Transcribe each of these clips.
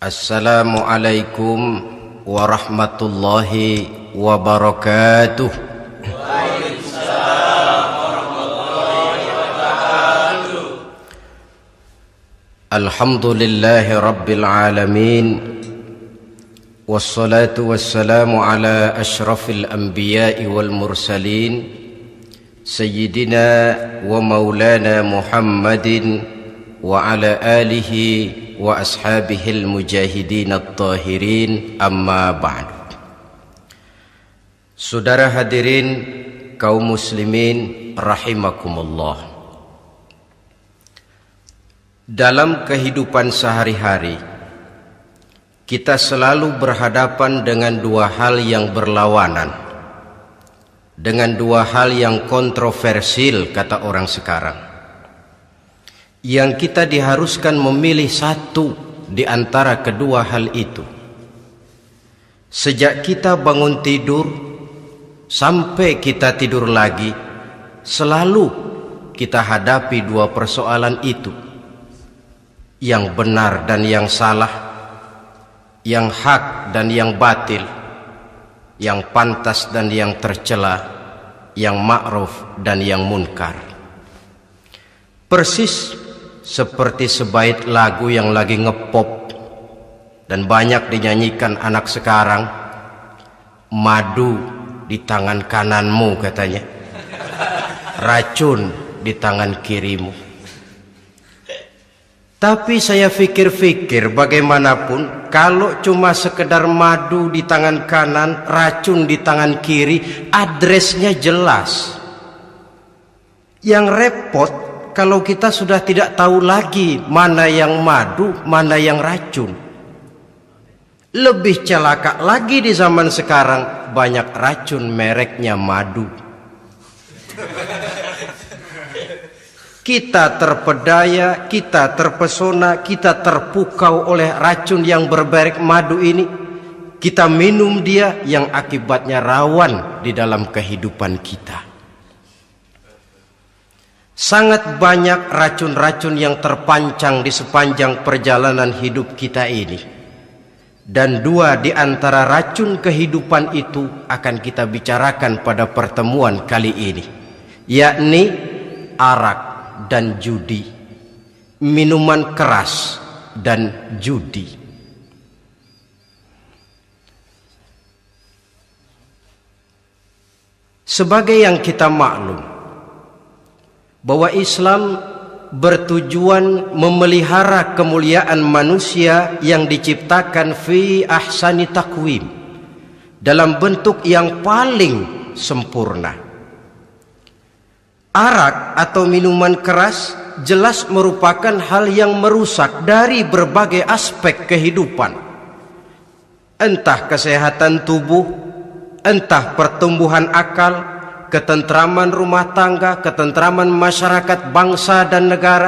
Assalamualaikum warahmatullahi wabarakatuh. Waalaikumsalam warahmatullahi wabarakatuh. Alhamdulillahi rabbil alamin. Wassalatu wassalamu ala ashrafil anbiya'i wal mursalin Sayyidina wa maulana Muhammadin wa ala alihi wa ashabihil mujahidin at-tahirin, amma ba'd. Saudara hadirin kaum muslimin rahimakumullah. Dalam kehidupan sehari-hari kita selalu berhadapan dengan dua hal yang berlawanan, dengan dua hal yang kontroversial kata orang sekarang, yang kita diharuskan memilih satu di antara kedua hal itu. Sejak kita bangun tidur sampai kita tidur lagi, selalu kita hadapi dua persoalan itu, yang benar dan yang salah, yang hak dan yang batil, yang pantas dan yang tercela, yang ma'ruf dan yang munkar. Persis seperti sebaik lagu yang lagi ngepop dan banyak dinyanyikan anak sekarang, madu di tangan kananmu katanya, racun di tangan kirimu. Tapi saya fikir-fikir, bagaimanapun kalau cuma sekedar madu di tangan kanan, racun di tangan kiri, adresnya jelas. Yang repot kalau kita sudah tidak tahu lagi mana yang madu, mana yang racun. Lebih celaka lagi di zaman sekarang, banyak racun mereknya madu. Kita terpedaya, kita terpesona, kita terpukau oleh racun yang bermerek madu ini. Kita minum dia yang akibatnya rawan di dalam kehidupan kita. Sangat banyak racun-racun yang terpancang di sepanjang perjalanan hidup kita ini. Dan dua di antara racun kehidupan itu akan kita bicarakan pada pertemuan kali ini, yakni arak dan judi, minuman keras dan judi. Sebagai yang kita maklum bahwa Islam bertujuan memelihara kemuliaan manusia yang diciptakan fi ahsani taqwim, dalam bentuk yang paling sempurna. Arak atau minuman keras jelas merupakan hal yang merusak dari berbagai aspek kehidupan. Entah kesehatan tubuh, entah pertumbuhan akal, ketentraman rumah tangga, ketentraman masyarakat, bangsa dan negara.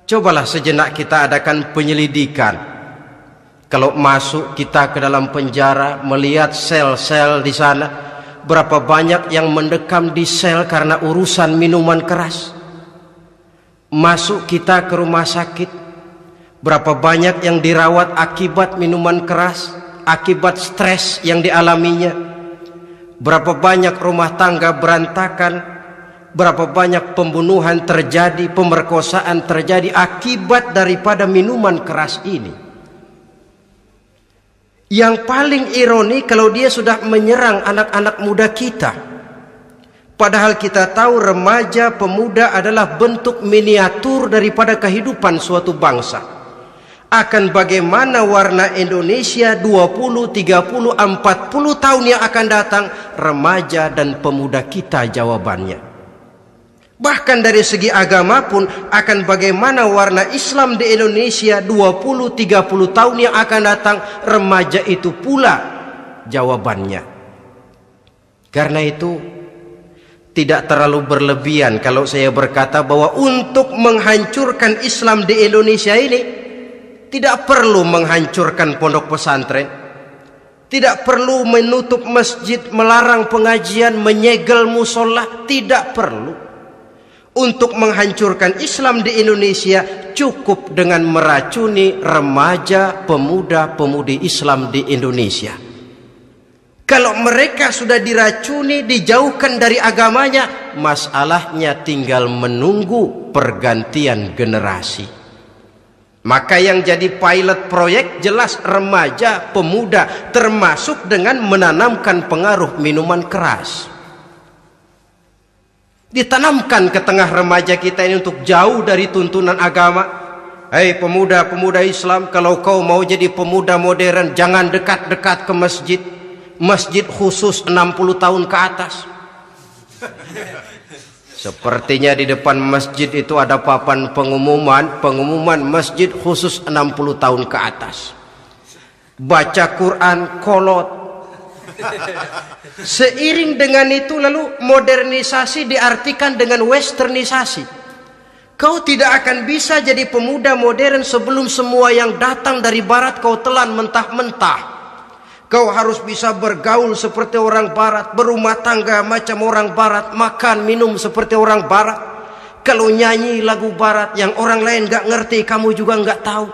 Cobalah sejenak kita adakan penyelidikan. Kalau masuk kita ke dalam penjara, melihat sel-sel di sana, berapa banyak yang mendekam di sel karena urusan minuman keras. Masuk kita ke rumah sakit, berapa banyak yang dirawat akibat minuman keras, akibat stres yang dialaminya. Berapa banyak rumah tangga berantakan, berapa banyak pembunuhan terjadi, pemerkosaan terjadi akibat daripada minuman keras ini. Yang paling ironi kalau dia sudah menyerang anak-anak muda kita. Padahal kita tahu remaja pemuda adalah bentuk miniatur daripada kehidupan suatu bangsa. Akan bagaimana warna Indonesia 20, 30, 40 tahun yang akan datang, remaja dan pemuda kita jawabannya. Bahkan dari segi agama pun akan bagaimana warna Islam di Indonesia 20, 30 tahun yang akan datang, remaja itu pula jawabannya. Karena itu tidak terlalu berlebihan kalau saya berkata bahwa untuk menghancurkan Islam di Indonesia ini tidak perlu menghancurkan pondok pesantren, tidak perlu menutup masjid, melarang pengajian, menyegel musola, tidak perlu. Untuk menghancurkan Islam di Indonesia cukup dengan meracuni remaja, pemuda-pemudi Islam di Indonesia. Kalau mereka sudah diracuni, dijauhkan dari agamanya, masalahnya tinggal menunggu pergantian generasi. Maka yang jadi pilot proyek jelas remaja, pemuda, termasuk dengan menanamkan pengaruh minuman keras. Ditanamkan ke tengah remaja kita ini untuk jauh dari tuntunan agama. Hei pemuda-pemuda Islam, kalau kau mau jadi pemuda modern, jangan dekat-dekat ke masjid. Masjid khusus 60 tahun ke atas. Sepertinya di depan masjid itu ada papan pengumuman masjid khusus 60 tahun ke atas. Baca Quran kolot. Seiring dengan itu lalu modernisasi diartikan dengan westernisasi. Kau tidak akan bisa jadi pemuda modern sebelum semua yang datang dari barat kau telan mentah-mentah. Kau harus bisa bergaul seperti orang barat, berumah tangga macam orang barat, makan minum seperti orang barat. Kalau nyanyi lagu barat yang orang lain gak ngerti, kamu juga gak tahu.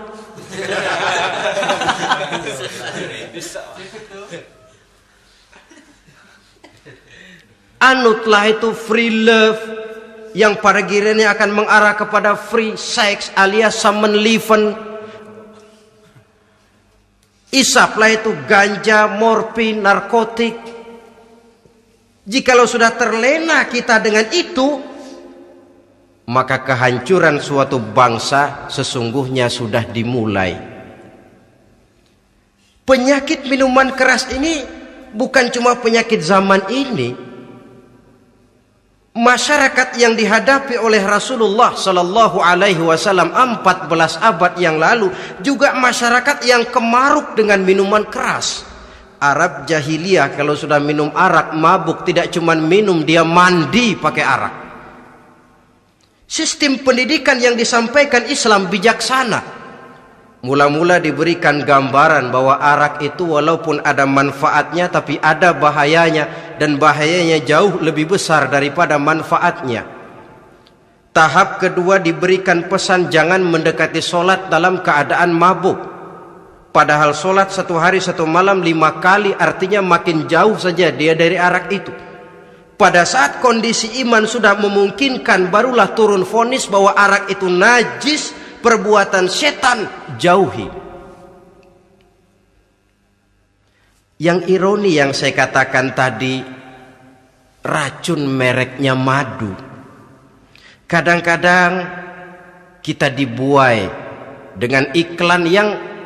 Anutlah itu free love yang pada gilirannya akan mengarah kepada free sex alias samenleven. Isaplah itu ganja, morfin, narkotik. Jikalau sudah terlena kita dengan itu, maka kehancuran suatu bangsa sesungguhnya sudah dimulai. Penyakit minuman keras ini bukan cuma penyakit zaman ini. Masyarakat yang dihadapi oleh Rasulullah Sallallahu Alaihi Wasallam 14 abad yang lalu juga masyarakat yang kemaruk dengan minuman keras. Arab jahiliyah kalau sudah minum arak mabuk, tidak cuma minum, dia mandi pakai arak. Sistem pendidikan yang disampaikan Islam bijaksana. Mula-mula diberikan gambaran bahwa arak itu walaupun ada manfaatnya tapi ada bahayanya, dan bahayanya jauh lebih besar daripada manfaatnya. Tahap kedua diberikan pesan jangan mendekati solat dalam keadaan mabuk. Padahal solat 1 hari 1 malam 5 kali artinya makin jauh saja dia dari arak itu. Pada saat kondisi iman sudah memungkinkan, barulah turun vonis bahwa arak itu najis, perbuatan setan, jauhi. Yang ironi yang saya katakan tadi, racun mereknya madu. Kadang-kadang kita dibuai dengan iklan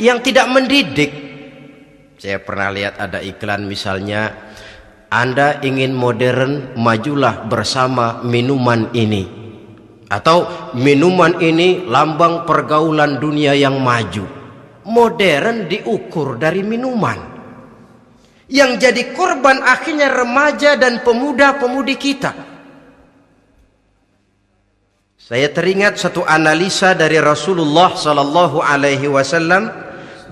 yang tidak mendidik. Saya pernah lihat ada iklan misalnya, Anda ingin modern, majulah bersama minuman ini. Atau minuman ini lambang pergaulan dunia yang maju. Modern diukur dari minuman. Yang jadi korban akhirnya remaja dan pemuda-pemudi kita. Saya teringat satu analisa dari Rasulullah Sallallahu Alaihi Wasallam.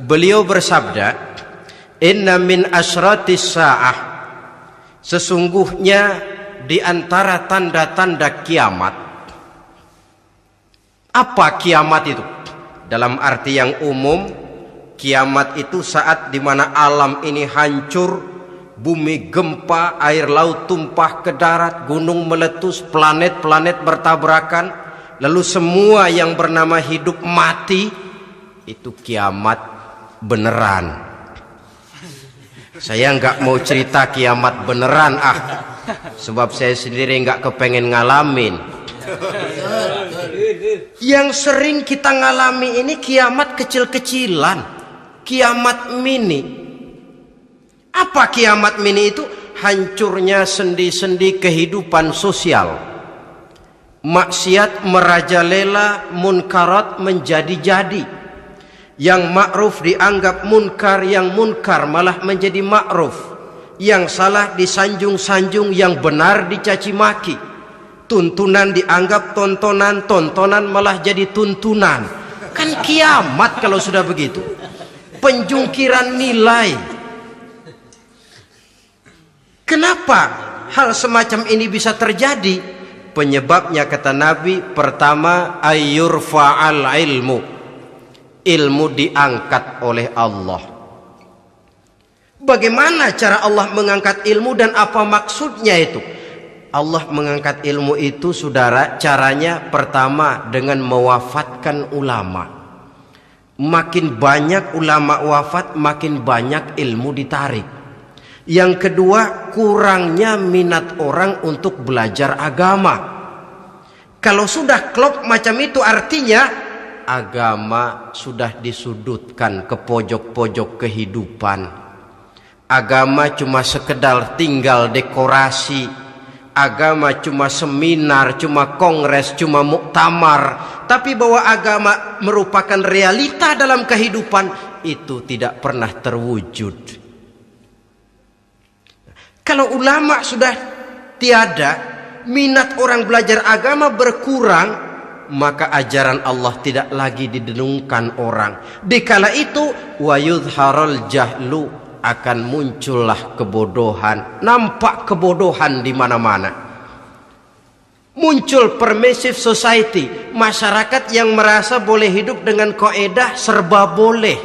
Beliau bersabda, Inna min asyratis sa'ah, sesungguhnya di antara tanda-tanda kiamat. Apa kiamat itu? Dalam arti yang umum, kiamat itu saat dimana alam ini hancur, bumi gempa, air laut tumpah ke darat, gunung meletus, planet-planet bertabrakan, lalu semua yang bernama hidup mati. Itu kiamat beneran. Saya nggak mau cerita kiamat beneran sebab saya sendiri nggak kepengen ngalamin. Yang sering kita ngalami ini kiamat kecil-kecilan, kiamat mini. Apa kiamat mini itu? Hancurnya sendi-sendi kehidupan sosial. Maksiat merajalela, munkarat menjadi-jadi. Yang ma'ruf dianggap munkar, yang munkar malah menjadi ma'ruf. Yang salah disanjung-sanjung, yang benar dicaci maki. Tuntunan dianggap tontonan, tontonan malah jadi tuntunan. Kan kiamat kalau sudah begitu. Penjungkiran nilai. Kenapa hal semacam ini bisa terjadi? Penyebabnya kata Nabi, pertama ayyurfa'al ilmu. Ilmu diangkat oleh Allah. Bagaimana cara Allah mengangkat ilmu dan apa maksudnya itu? Allah mengangkat ilmu itu, saudara, caranya pertama dengan mewafatkan ulama. Makin banyak ulama wafat, makin banyak ilmu ditarik. Yang kedua, kurangnya minat orang untuk belajar agama. Kalau sudah klop macam itu, artinya agama sudah disudutkan ke pojok-pojok kehidupan. Agama cuma sekedar tinggal dekorasi. Agama cuma seminar, cuma kongres, cuma muktamar. Tapi bahwa agama merupakan realita dalam kehidupan, itu tidak pernah terwujud. Kalau ulama sudah tiada, minat orang belajar agama berkurang, maka ajaran Allah tidak lagi didenungkan orang. Dikala itu wa yudharul jahlu, akan muncullah kebodohan, nampak kebodohan di mana-mana. Muncul permissive society, masyarakat yang merasa boleh hidup dengan kaidah serba boleh.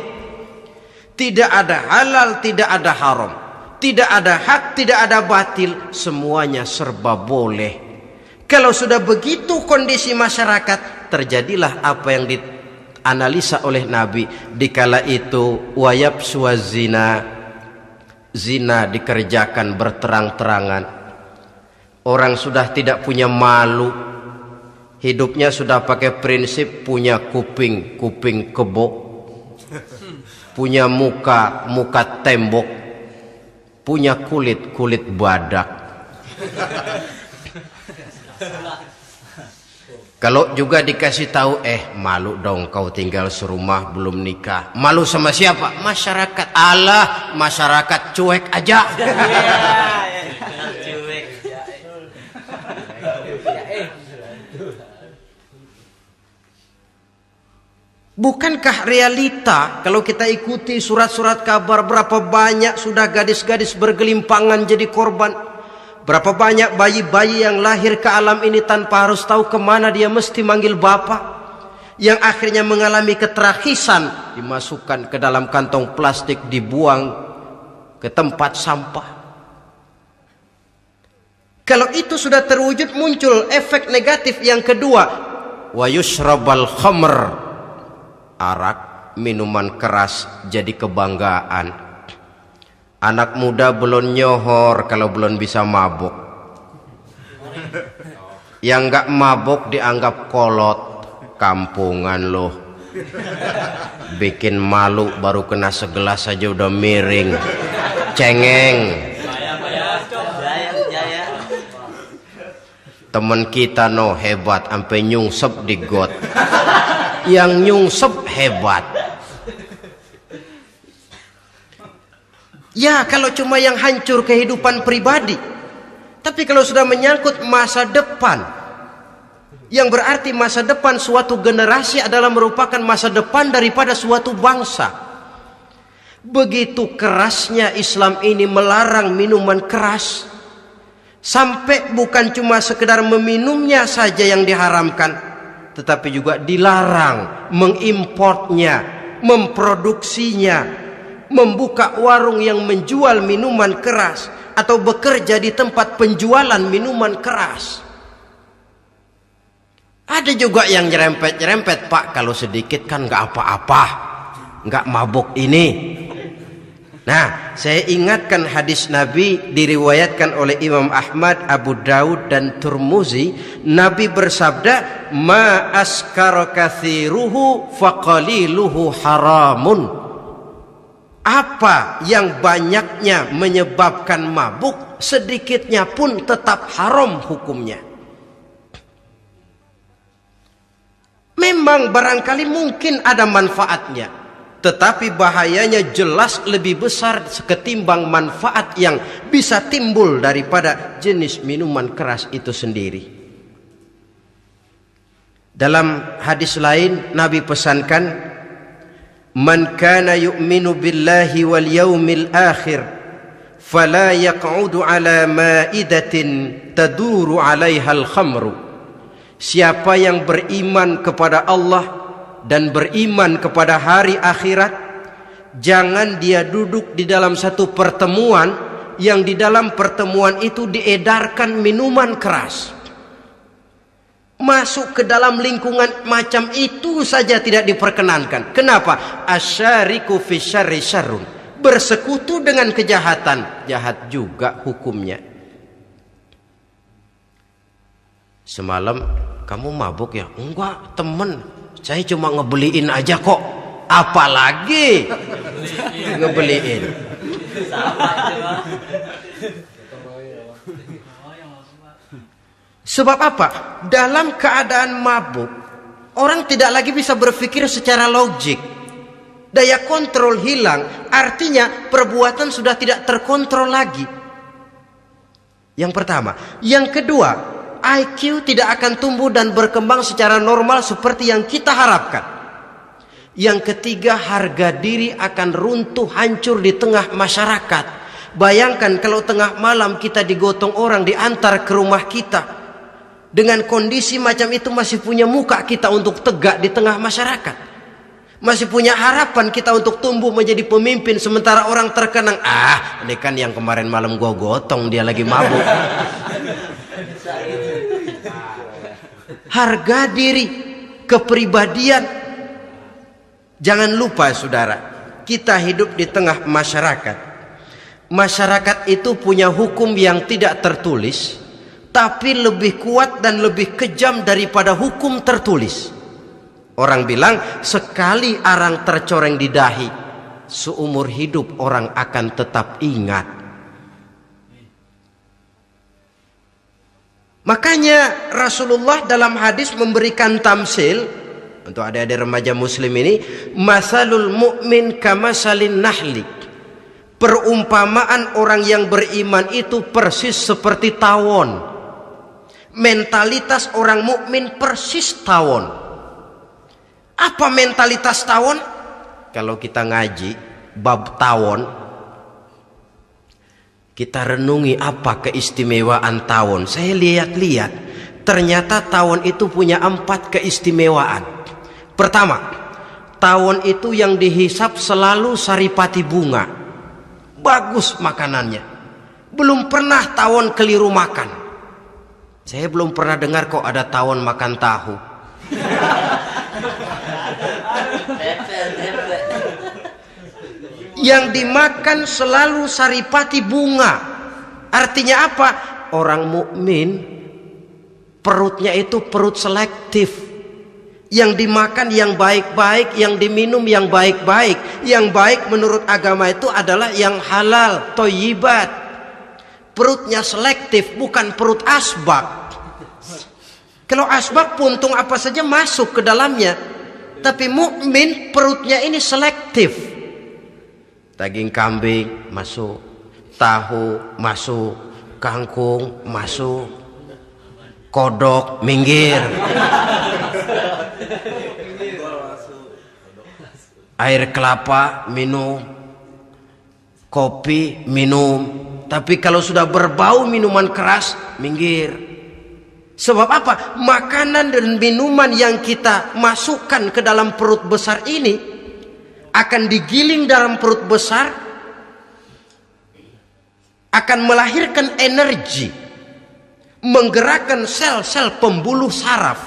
Tidak ada halal, tidak ada haram. Tidak ada hak, tidak ada batil, semuanya serba boleh. Kalau sudah begitu kondisi masyarakat, terjadilah apa yang dianalisa oleh Nabi. Dikala itu wayabsu zina, zina dikerjakan berterang-terangan. Orang sudah tidak punya malu. Hidupnya sudah pakai prinsip punya kuping, kuping kebo. Punya muka, muka tembok. Punya kulit, kulit badak. Kalau juga dikasih tahu, malu dong kau tinggal serumah belum nikah. Malu sama siapa? Masyarakat. Allah, masyarakat cuek aja. Bukankah realita kalau kita ikuti surat-surat kabar, berapa banyak sudah gadis-gadis bergelimpangan jadi korban? Berapa banyak bayi-bayi yang lahir ke alam ini tanpa harus tahu kemana dia mesti manggil bapak, yang akhirnya mengalami ketrakisan, dimasukkan ke dalam kantong plastik, dibuang ke tempat sampah. Kalau itu sudah terwujud, muncul efek negatif yang kedua, wa yushrabal khamr, arak, minuman keras jadi kebanggaan. Anak muda belum nyohor kalau belum bisa mabuk. Yang enggak mabuk dianggap kolot. Kampungan loh. Bikin malu baru kena segelas saja udah miring. Cengeng. Temen kita no hebat sampai nyungsep di got. Yang nyungsep hebat. Ya, kalau cuma yang hancur kehidupan pribadi. Tapi kalau sudah menyangkut masa depan, yang berarti masa depan suatu generasi adalah merupakan masa depan daripada suatu bangsa. Begitu kerasnya Islam ini melarang minuman keras, sampai bukan cuma sekedar meminumnya saja yang diharamkan, tetapi juga dilarang mengimportnya, memproduksinya, membuka warung yang menjual minuman keras, atau bekerja di tempat penjualan minuman keras. Ada juga yang nyerempet-nyerempet, Pak, kalau sedikit kan nggak apa-apa, nggak mabuk ini. Nah, saya ingatkan hadis Nabi diriwayatkan oleh Imam Ahmad, Abu Daud dan Turmuzi. Nabi bersabda, ma askara kathiruhu faqaliluhu haramun. Apa yang banyaknya menyebabkan mabuk, sedikitnya pun tetap haram hukumnya. Memang barangkali mungkin ada manfaatnya, tetapi bahayanya jelas lebih besar ketimbang manfaat yang bisa timbul daripada jenis minuman keras itu sendiri. Dalam hadis lain Nabi pesankan, man kana yu'minu billahi wal yaumil akhir fala yaq'udu ala ma'idatin taduru 'alaiha al-khamru. Siapa yang beriman kepada Allah dan beriman kepada hari akhirat, jangan dia duduk di dalam satu pertemuan yang di dalam pertemuan itu diedarkan minuman keras. Masuk ke dalam lingkungan macam itu saja tidak diperkenankan. Kenapa? Asyariku fi syarri syarrun. Bersekutu dengan kejahatan, jahat juga hukumnya. Semalam kamu mabuk ya? Enggak, temen, saya cuma ngebeliin aja kok. Apalagi ngebeliin. Sebab apa? Dalam keadaan mabuk, orang tidak lagi bisa berpikir secara logik. Daya kontrol hilang, artinya perbuatan sudah tidak terkontrol lagi. Yang pertama. Yang kedua, IQ tidak akan tumbuh dan berkembang secara normal seperti yang kita harapkan. Yang ketiga, harga diri akan runtuh hancur di tengah masyarakat. Bayangkan kalau tengah malam kita digotong orang, diantar ke rumah kita. Dengan kondisi macam itu masih punya muka kita untuk tegak di tengah masyarakat. Masih punya harapan kita untuk tumbuh menjadi pemimpin, sementara orang terkenang, ini kan yang kemarin malam gua gotong, dia lagi mabuk. Harga diri, kepribadian. Jangan lupa saudara, kita hidup di tengah masyarakat. Masyarakat itu punya hukum yang tidak tertulis, tapi lebih kuat dan lebih kejam daripada hukum tertulis. Orang bilang, sekali arang tercoreng di dahi, seumur hidup orang akan tetap ingat. Makanya Rasulullah dalam hadis memberikan tamsil untuk adik-adik remaja muslim ini, masalul mu'min kamasalin nahli. Perumpamaan orang yang beriman itu persis seperti tawon. Mentalitas orang mukmin persis tawon. Apa mentalitas tawon? Kalau kita ngaji bab tawon, kita renungi apa keistimewaan tawon. Saya lihat-lihat, ternyata tawon itu punya 4 keistimewaan. Pertama, tawon itu yang dihisap selalu saripati bunga. Bagus makanannya. Belum pernah tawon keliru makan. Saya belum pernah dengar kok ada tawon makan tahu. Yang dimakan selalu saripati bunga. Artinya apa? Orang mukmin perutnya itu perut selektif. Yang dimakan yang baik-baik, yang diminum yang baik-baik. Yang baik menurut agama itu adalah yang halal, thayyibat. Perutnya selektif, bukan perut asbak. Kalau asbak, puntung apa saja masuk ke dalamnya. Tapi mukmin perutnya ini selektif. Daging kambing masuk, tahu masuk, kangkung masuk, kodok minggir, air kelapa minum, kopi minum. Tapi kalau sudah berbau minuman keras, minggir. Sebab apa? Makanan dan minuman yang kita masukkan ke dalam perut besar ini akan digiling dalam perut besar, akan melahirkan energi, menggerakkan sel-sel pembuluh saraf.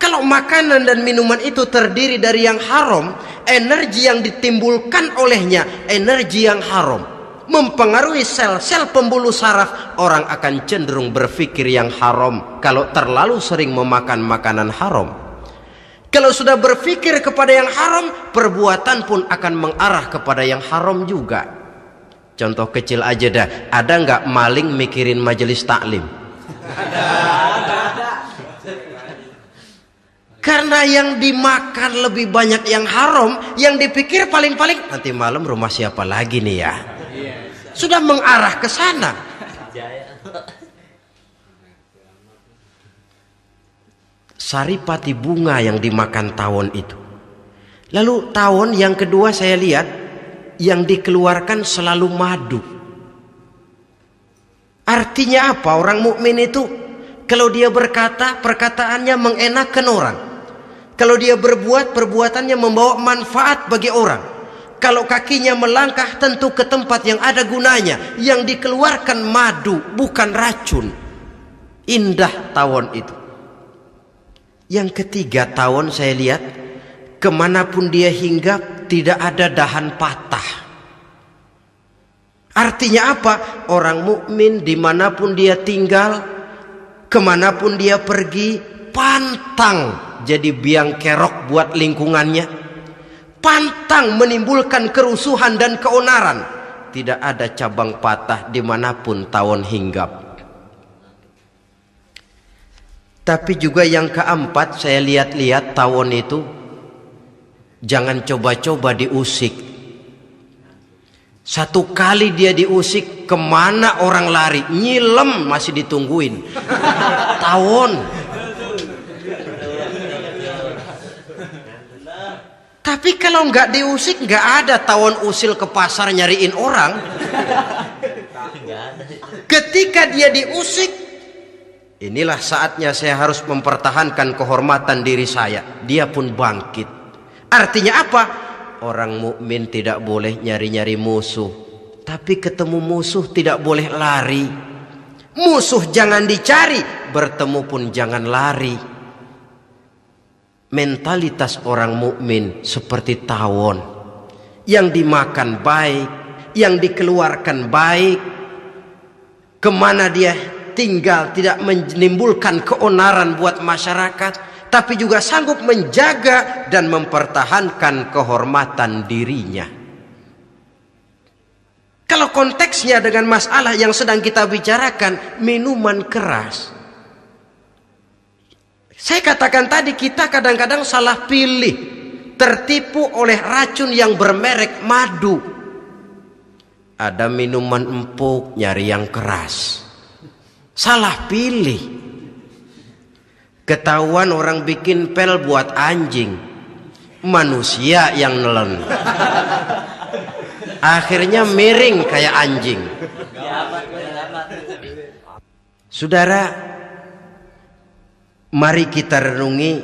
Kalau makanan dan minuman itu terdiri dari yang haram, energi yang ditimbulkan olehnya energi yang haram, mempengaruhi sel-sel pembuluh saraf. Orang akan cenderung berpikir yang haram kalau terlalu sering memakan makanan haram. Kalau sudah berpikir kepada yang haram, perbuatan pun akan mengarah kepada yang haram juga. Contoh kecil aja dah, ada nggak maling mikirin majelis taklim? Ada. Karena yang dimakan lebih banyak yang haram, yang dipikir paling-paling nanti malam rumah siapa lagi nih ya? Sudah mengarah ke sana. Saripati bunga yang dimakan tawon itu. Lalu tawon yang kedua saya lihat yang dikeluarkan selalu madu. Artinya apa? Orang mukmin itu kalau dia berkata, perkataannya mengenakan orang. Kalau dia berbuat, perbuatannya membawa manfaat bagi orang. Kalau kakinya melangkah, tentu ke tempat yang ada gunanya, yang dikeluarkan madu, bukan racun. Indah tawon itu. Yang ketiga, tawon saya lihat kemanapun dia hinggap tidak ada dahan patah. Artinya apa? Orang mukmin dimanapun dia tinggal, kemanapun dia pergi, pantang jadi biang kerok buat lingkungannya, pantang menimbulkan kerusuhan dan keonaran. Tidak ada cabang patah dimanapun tawon hinggap. Tapi juga yang keempat, saya lihat-lihat tawon itu jangan coba-coba diusik. Satu kali dia diusik, kemana orang lari? Nyilem masih ditungguin. Tawon. Tapi kalau nggak diusik, nggak ada tawon usil ke pasar nyariin orang. Ketika dia diusik, inilah saatnya saya harus mempertahankan kehormatan diri saya. Dia pun bangkit. Artinya apa? Orang mukmin tidak boleh nyari-nyari musuh. Tapi ketemu musuh tidak boleh lari. Musuh jangan dicari, bertemu pun jangan lari. Mentalitas orang mukmin seperti tawon, yang dimakan baik, yang dikeluarkan baik, kemana dia tinggal tidak menimbulkan keonaran buat masyarakat, tapi juga sanggup menjaga dan mempertahankan kehormatan dirinya. Kalau konteksnya dengan masalah yang sedang kita bicarakan, minuman keras, saya katakan tadi, kita kadang-kadang salah pilih, tertipu oleh racun yang bermerek madu. Ada minuman empuk, nyari yang keras, salah pilih. Ketahuan orang bikin pel buat anjing, manusia yang nelen. Akhirnya miring kayak anjing. Saudara, mari kita renungi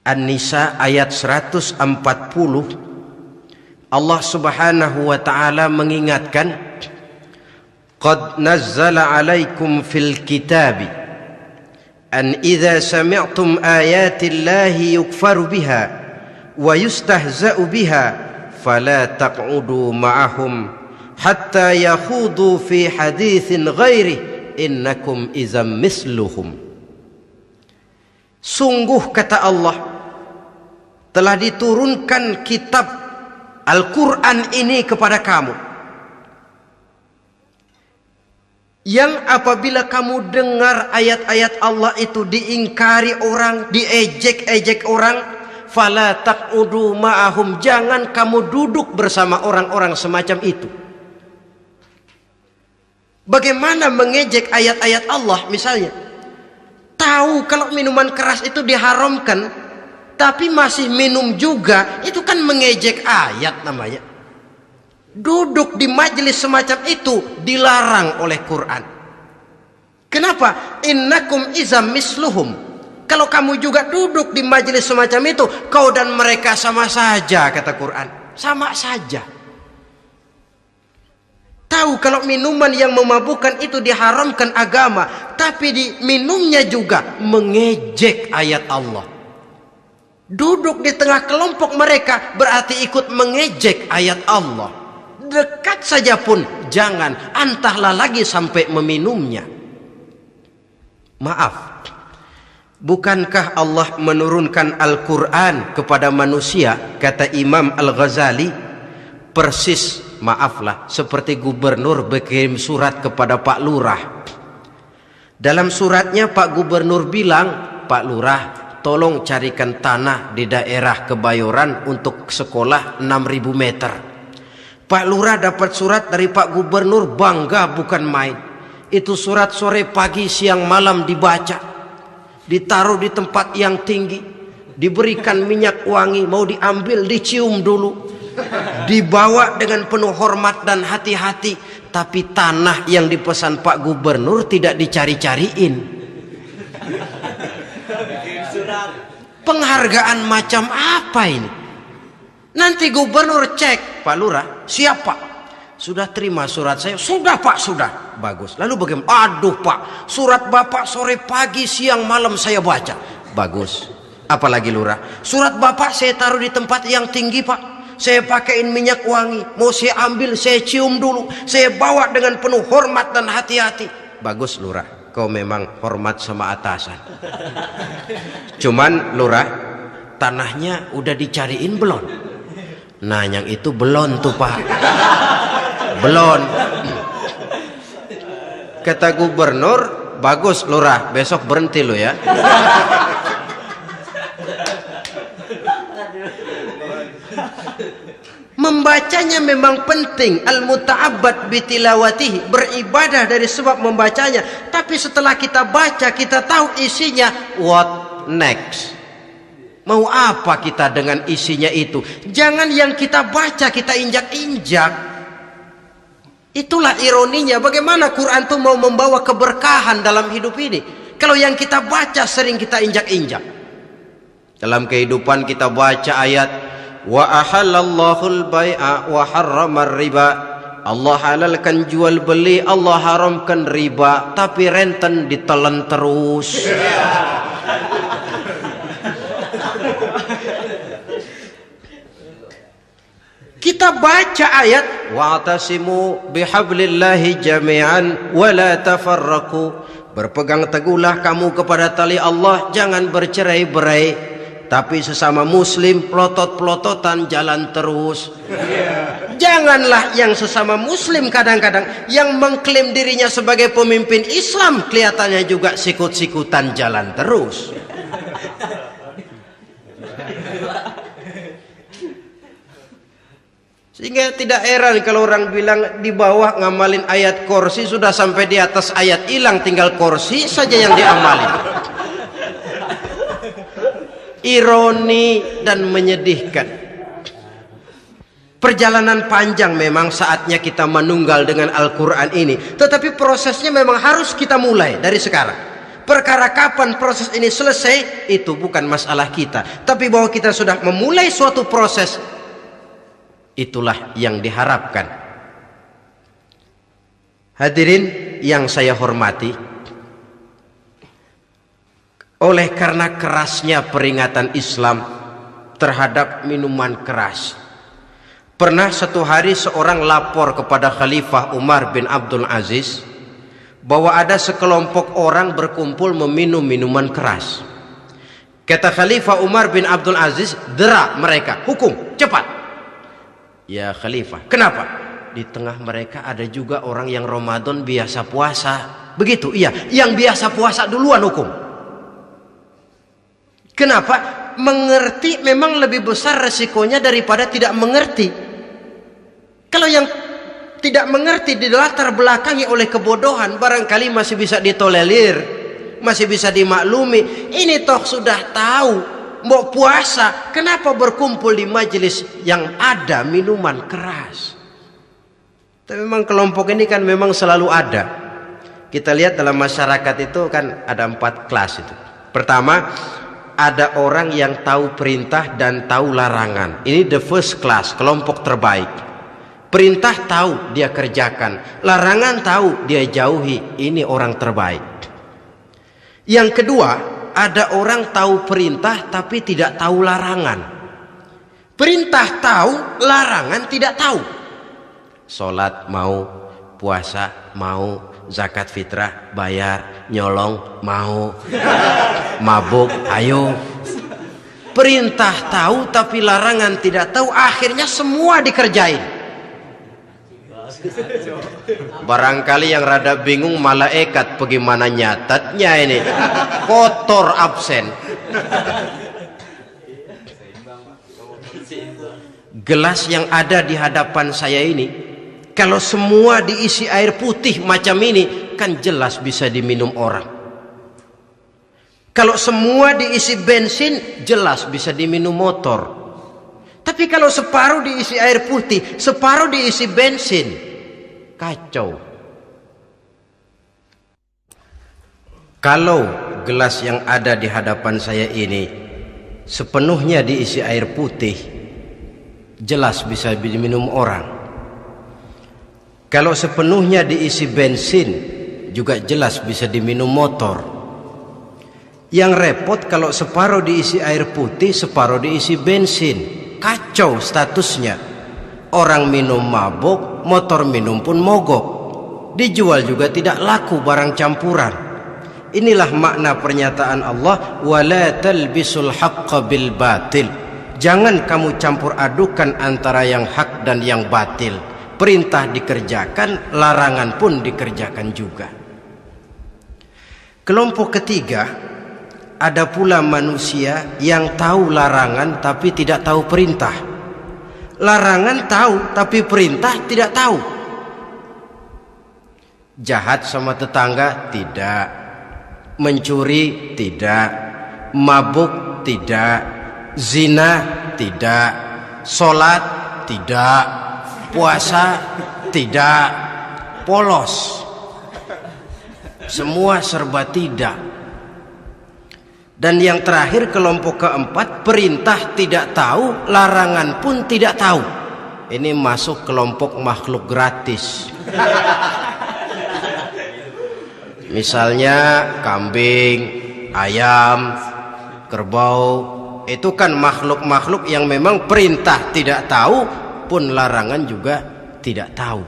An-Nisa ayat 140. Allah Subhanahu wa taala mengingatkan, "Qad nazzala 'alaikum fil kitabi an idza sami'tum ayati Allahi yukfaru biha wa yustahza'u biha fala taq'udu ma'ahum hatta yakhudu fi haditsin ghairihi innakum izam misluhum." Sungguh kata Allah, telah diturunkan kitab Al-Quran ini kepada kamu, yang apabila kamu dengar ayat-ayat Allah itu diingkari orang, diejek-ejek orang, fala taq'udu ma'ahum, jangan kamu duduk bersama orang-orang semacam itu. Bagaimana mengejek ayat-ayat Allah? Misalnya, tahu kalau minuman keras itu diharamkan, tapi masih minum juga, itu kan mengejek ayat namanya. Duduk di majelis semacam itu dilarang oleh Quran. Kenapa? Innakum izam misluhum. Kalau kamu juga duduk di majelis semacam itu, kau dan mereka sama saja, kata Quran. Sama saja. Tahu kalau minuman yang memabukkan itu diharamkan agama, tapi diminumnya juga mengejek ayat Allah. Duduk di tengah kelompok mereka berarti ikut mengejek ayat Allah. Dekat saja pun jangan, entahlah lagi sampai meminumnya. Maaf, bukankah Allah menurunkan Al-Quran kepada manusia, kata Imam Al-Ghazali, persis, maaflah, seperti gubernur berkirim surat kepada Pak Lurah. Dalam suratnya Pak Gubernur bilang, Pak Lurah, tolong carikan tanah di daerah Kebayoran untuk sekolah 6.000 meter. Pak Lurah dapat surat dari Pak Gubernur, bangga bukan main. Itu surat sore, pagi, siang, malam dibaca, ditaruh di tempat yang tinggi, diberikan minyak wangi, mau diambil dicium dulu, dibawa dengan penuh hormat dan hati-hati. tapi tanah yang dipesan Pak Gubernur tidak dicari-cariin. Penghargaan macam apa ini? Nanti gubernur cek, Pak Lurah, siap Pak? Sudah terima surat saya? Sudah Pak, sudah. Bagus. Lalu bagaimana? Aduh Pak, surat Bapak sore pagi siang malam saya baca. Bagus. Apalagi Lurah? Surat Bapak saya taruh di tempat yang tinggi Pak. Saya pakaiin minyak wangi. Mau saya ambil, saya cium dulu. Saya bawa dengan penuh hormat dan hati-hati. Bagus Lurah, kau memang hormat sama atasan. Cuman Lurah, tanahnya udah dicariin belum? Nah yang itu belum tuh Pak. Belum. Kata gubernur, bagus Lurah, besok berhenti lo ya. Membacanya memang penting, al-muta'abbad bitilawatihi, beribadah dari sebab membacanya. Tapi setelah kita baca, kita tahu isinya, what next? Mau apa kita dengan isinya itu? Jangan yang kita baca kita injak-injak. Itulah ironinya, bagaimana Quran itu mau membawa keberkahan dalam hidup ini, kalau yang kita baca sering kita injak-injak. Dalam kehidupan kita baca ayat wa ahallallahu al-bai'a wa harramar riba. Allah halalkan jual beli, Allah haramkan riba, tapi renten ditelan terus. Kita baca ayat wa'tasimu bihablillahi jami'an wa la tafarraqu. Berpegang teguhlah kamu kepada tali Allah, jangan bercerai-berai. Tapi sesama muslim pelotot-pelototan jalan terus. Janganlah yang sesama muslim kadang-kadang yang mengklaim dirinya sebagai pemimpin Islam kelihatannya juga sikut-sikutan jalan terus. Sehingga tidak heran kalau orang bilang di bawah ngamalin ayat kursi, sudah sampai di atas ayat hilang, tinggal kursi saja yang diamalin. Ironi dan menyedihkan. Perjalanan panjang memang, saatnya kita menunggal dengan Al-Quran ini. Tetapi prosesnya memang harus kita mulai dari sekarang. Perkara kapan proses ini selesai, itu bukan masalah kita. Tapi bahwa kita sudah memulai suatu proses, itulah yang diharapkan. Hadirin yang saya hormati, oleh karena kerasnya peringatan Islam terhadap minuman keras, pernah satu hari seorang lapor kepada Khalifah Umar bin Abdul Aziz bahwa ada sekelompok orang berkumpul meminum minuman keras. Kata Khalifah Umar bin Abdul Aziz, dera mereka, hukum, cepat. Ya Khalifah, kenapa? Di tengah mereka ada juga orang yang Ramadan biasa puasa. Begitu? Iya, yang biasa puasa duluan hukum. Kenapa? Mengerti memang lebih besar resikonya daripada tidak mengerti. Kalau yang tidak mengerti dilatar belakangi oleh kebodohan, barangkali masih bisa ditolerir, masih bisa dimaklumi. Ini toh sudah tahu mau puasa, kenapa berkumpul di majelis yang ada minuman keras? Tapi memang kelompok ini kan memang selalu ada. Kita lihat dalam masyarakat itu kan ada 4 kelas itu. Pertama, ada orang yang tahu perintah dan tahu larangan. Ini the first class, kelompok terbaik. Perintah tahu, dia kerjakan. Larangan tahu, dia jauhi. Ini orang terbaik. Yang kedua, ada orang tahu perintah tapi tidak tahu larangan. Perintah tahu, larangan tidak tahu. Sholat mau, puasa mau, zakat fitrah bayar, nyolong mau, mabuk ayo. Perintah tahu tapi larangan tidak tahu, akhirnya semua dikerjain. Barangkali yang rada bingung malaikat, bagaimana nyatatnya ini, kotor absen. Gelas yang ada di hadapan saya ini, kalau semua diisi air putih macam ini, kan jelas bisa diminum orang. Kalau semua diisi bensin, jelas bisa diminum motor. Tapi kalau separuh diisi air putih, separuh diisi bensin, kacau. Kalau gelas yang ada di hadapan saya ini sepenuhnya diisi air putih, jelas bisa diminum orang. Kalau sepenuhnya diisi bensin, juga jelas bisa diminum motor. Yang repot kalau separuh diisi air putih, separuh diisi bensin. Kacau statusnya. Orang minum mabuk, motor minum pun mogok. Dijual juga tidak laku barang campuran. Inilah makna pernyataan Allah, wala talbisul haqqa bil batil. Jangan kamu campur adukan antara yang hak dan yang batil. Perintah dikerjakan, larangan pun dikerjakan juga. Kelompok ketiga, ada pula manusia yang tahu larangan tapi tidak tahu perintah. Larangan tahu tapi perintah tidak tahu. Jahat sama tetangga tidak. Mencuri tidak, mabuk tidak, zina tidak, sholat tidak, puasa tidak, polos, semua serba tidak. Dan yang terakhir, kelompok keempat, perintah tidak tahu, larangan pun tidak tahu. Ini masuk kelompok makhluk gratis. Misalnya kambing, ayam, kerbau, itu kan makhluk-makhluk yang memang perintah tidak tahu pun larangan juga tidak tahu.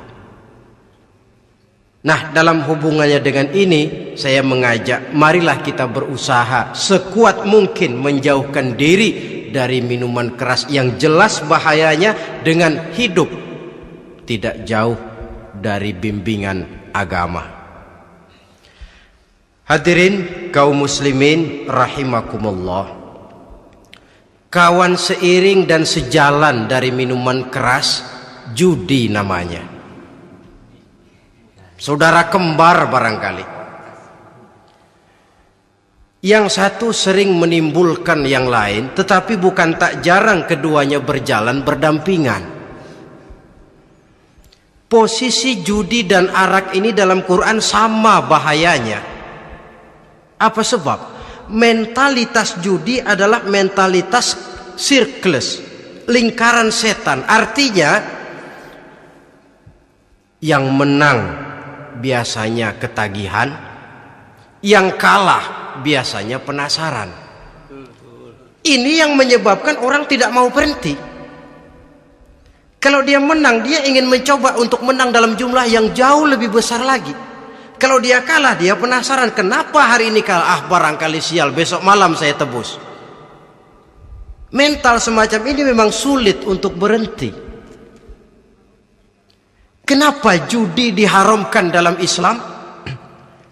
Nah, dalam hubungannya dengan ini saya mengajak, marilah kita berusaha sekuat mungkin menjauhkan diri dari minuman keras yang jelas bahayanya dengan hidup tidak jauh dari bimbingan agama. Hadirin kaum muslimin rahimakumullah. Kawan seiring dan sejalan dari minuman keras, judi namanya. Saudara kembar barangkali. Yang satu sering menimbulkan yang lain, tetapi bukan tak jarang keduanya berjalan berdampingan. Posisi judi dan arak ini dalam Quran sama bahayanya. Apa sebab? Mentalitas judi adalah mentalitas sirkeless, lingkaran setan. Artinya yang menang biasanya ketagihan, yang kalah biasanya penasaran. Ini yang menyebabkan orang tidak mau berhenti. Kalau dia menang, dia ingin mencoba untuk menang dalam jumlah yang jauh lebih besar lagi. Kalau dia kalah, dia penasaran, kenapa hari ini kalah? Barangkali sial, besok malam saya tebus. Mental semacam ini memang sulit untuk berhenti. Kenapa judi diharamkan dalam Islam?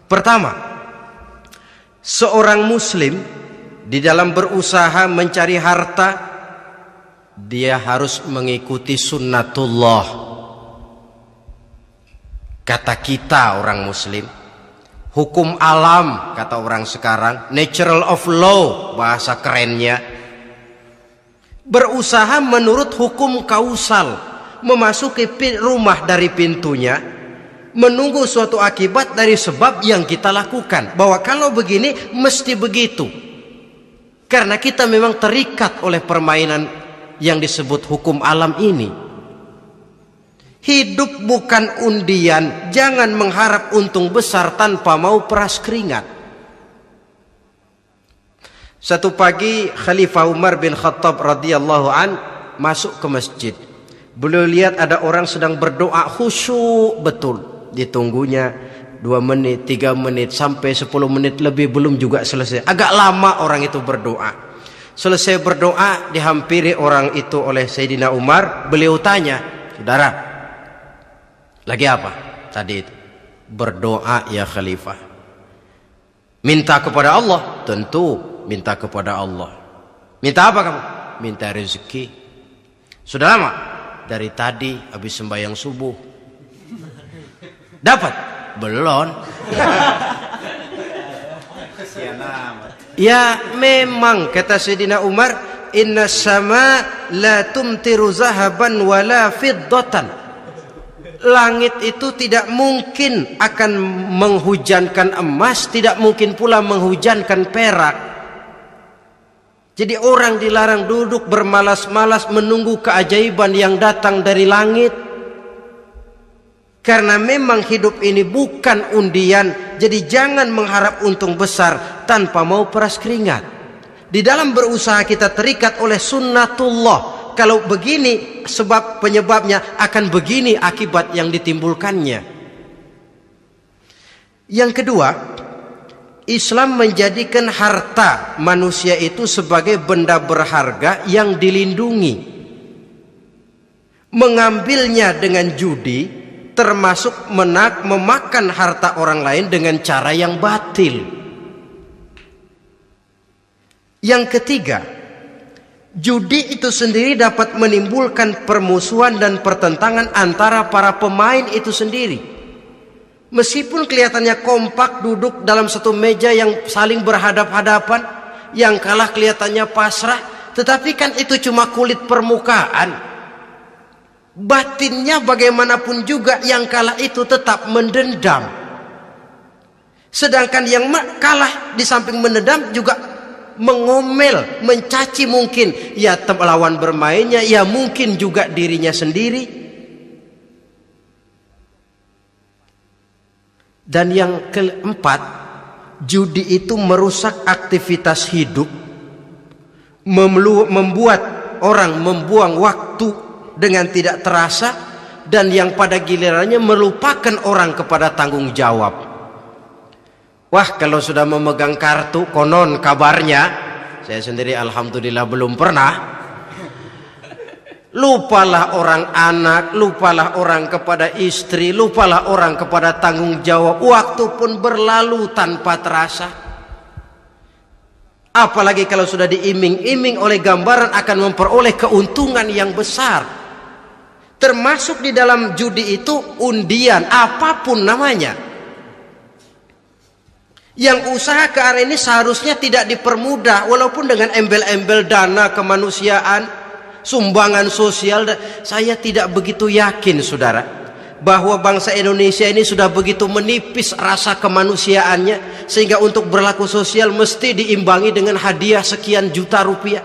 Pertama, seorang muslim di dalam berusaha mencari harta, dia harus mengikuti sunnatullah. Kata kita orang muslim, hukum alam kata orang sekarang, natural of law bahasa kerennya. Berusaha menurut hukum kausal, memasuki rumah dari pintunya, menunggu suatu akibat dari sebab yang kita lakukan. Bahwa kalau begini mesti begitu. Karena kita memang terikat oleh permainan yang disebut hukum alam ini. Hidup bukan undian, jangan mengharap untung besar tanpa mau peras keringat. Satu pagi Khalifah Umar bin Khattab radhiyallahu an masuk ke masjid. Beliau lihat ada orang sedang berdoa khusyuk betul. Ditunggunya 2 menit, 3 menit, sampai 10 menit lebih belum juga selesai. Agak lama orang itu berdoa. Selesai berdoa, dihampiri orang itu oleh Sayyidina Umar. Beliau tanya, saudara, lagi apa tadi itu? Berdoa ya Khalifah. Minta kepada Allah? Tentu minta kepada Allah. Minta apa kamu? Minta rezeki. Sudah lama? Dari tadi habis sembahyang subuh. Dapat? Belum. Ya memang kata Sayyidina Umar, inna sama la tumtiru zahaban wala fiddatan. Langit itu tidak mungkin akan menghujankan emas, tidak mungkin pula menghujankan perak. Jadi orang dilarang duduk bermalas-malas menunggu keajaiban yang datang dari langit. Karena memang hidup ini bukan undian, jadi jangan mengharap untung besar tanpa mau peras keringat. Di dalam berusaha kita terikat oleh sunnatullah. Kalau begini sebab penyebabnya, akan begini akibat yang ditimbulkannya. Yang kedua, Islam menjadikan harta manusia itu sebagai benda berharga yang dilindungi. Mengambilnya dengan judi termasuk memakan harta orang lain dengan cara yang batil. Yang ketiga, judi itu sendiri dapat menimbulkan permusuhan dan pertentangan antara para pemain itu sendiri. Meskipun kelihatannya kompak duduk dalam satu meja yang saling berhadap-hadapan, yang kalah kelihatannya pasrah, tetapi kan itu cuma kulit permukaan. Batinnya bagaimanapun juga yang kalah itu tetap mendendam. Sedangkan yang kalah di samping mendendam juga mengomel, mencaci mungkin ya lawan bermainnya, ya mungkin juga dirinya sendiri. Dan yang keempat, judi itu merusak aktivitas hidup, membuat orang membuang waktu dengan tidak terasa, dan yang pada gilirannya melupakan orang kepada tanggung jawab. Wah, kalau sudah memegang kartu, konon kabarnya, saya sendiri alhamdulillah belum pernah, lupalah orang anak, lupalah orang kepada istri, lupalah orang kepada tanggung jawab. Waktu pun berlalu tanpa terasa. Apalagi kalau sudah diiming-iming oleh gambaran akan memperoleh keuntungan yang besar. Termasuk di dalam judi itu undian, apapun namanya. Yang usaha ke arah ini seharusnya tidak dipermudah, walaupun dengan embel-embel dana kemanusiaan, sumbangan sosial. Saya tidak begitu yakin, saudara, bahwa bangsa Indonesia ini sudah begitu menipis rasa kemanusiaannya sehingga untuk berlaku sosial mesti diimbangi dengan hadiah sekian juta rupiah.